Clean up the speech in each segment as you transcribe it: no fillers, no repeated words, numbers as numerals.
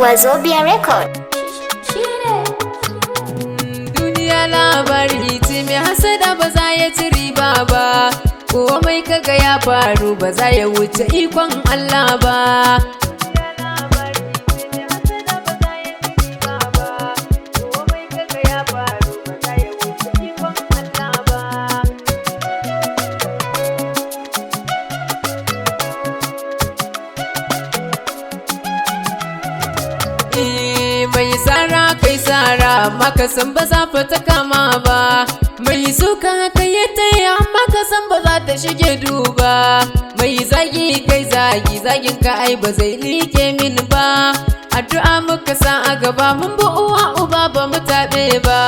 Wazobia Record. Duniya labari ce mai hasada ba za ya ci riba ba, komai kaga ya faru ba za ya wuce ikon Allah ba. Mai tsara kai tsara maka san ba za ta kama ba, mai suka haka ya taya maka san ba za ta shige duba, mai zagi kai zagi zagin ka ai ba zai like min ba. Addu'a muka sa a gaba mun bi uwa uba ba mu taɓe ba.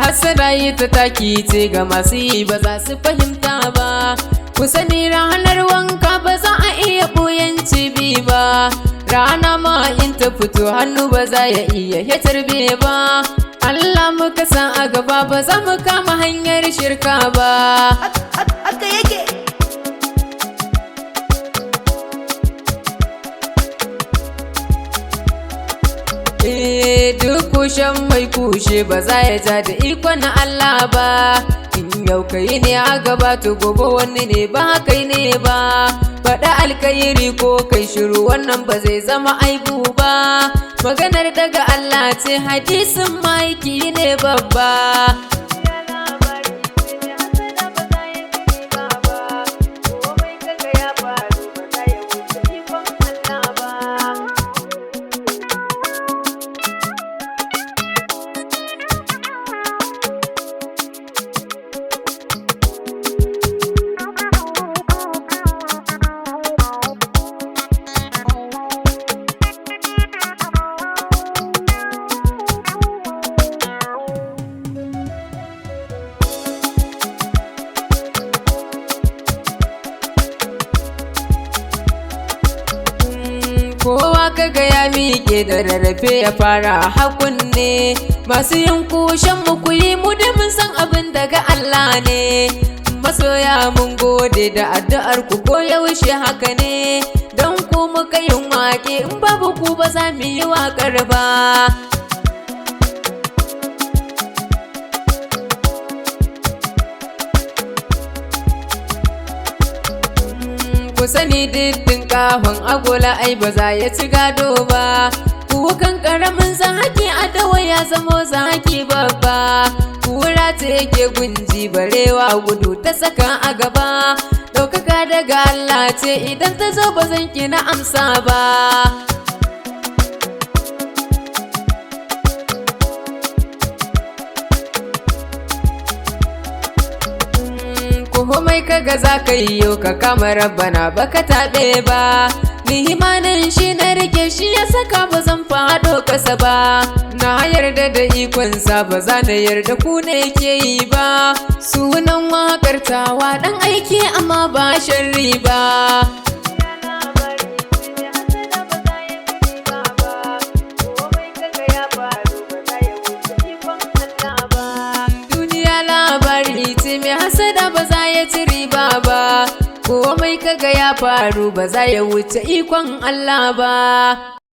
Hasada yi ta taki ce ga masu yi ba za su fahimta ba. Ku sani ranar wanka ba za a iya ɓoyen cibi ba, rana ma in ta fito hannu ba za ya iya ya tarbe ba. Allah muka san a gaba ba za mu kama hanyar shirka ba. Haka yake. Duk kushen mai kushe ba za ya ja da ikon Allah ba. In yau kai ne a gaba to gobe wani ne ba kai ne ba. Faɗa alkairi ko kai shiru wannan ba zai zama aibu ba. Maganar daga Allah ce hadisin maiki ne babba. Kowa kaga ya miƙe da rarrafe ya fara hakun ne, masu yin kushen mu kuyi mu da mun san abin daga Allah ne. Masoya mun gode da addu'ar ku ko yaushe haka ne, don ku muka yin waƙe in babu ku ba za mu yi waƙar ba. Ku sani diddin kahon agola ai ba za ya ci gado ba. Kukan karamin zaki a dawa ya zamo zaki babba. Kura ta yake gunji barewa gudu ta saka a gaba. Ɗaukaka daga Allah ce idan ta zo ba zan ki na amsa ba. Komai kaga za ka yi yau ka kama rabbana baka taɓe ba. Ni imanin shi na rike shi ya saka ba zan faɗo ƙasa ba. Na yarda da ikonsa ba za na yarda ku ne ke yi ba. Sunan waƙar tawa ɗan aiki amma ba sharri ba. Mai hasada ba za ya ci riba ba, komai kaga ya faru ba za ya wuce ikon Allah ba.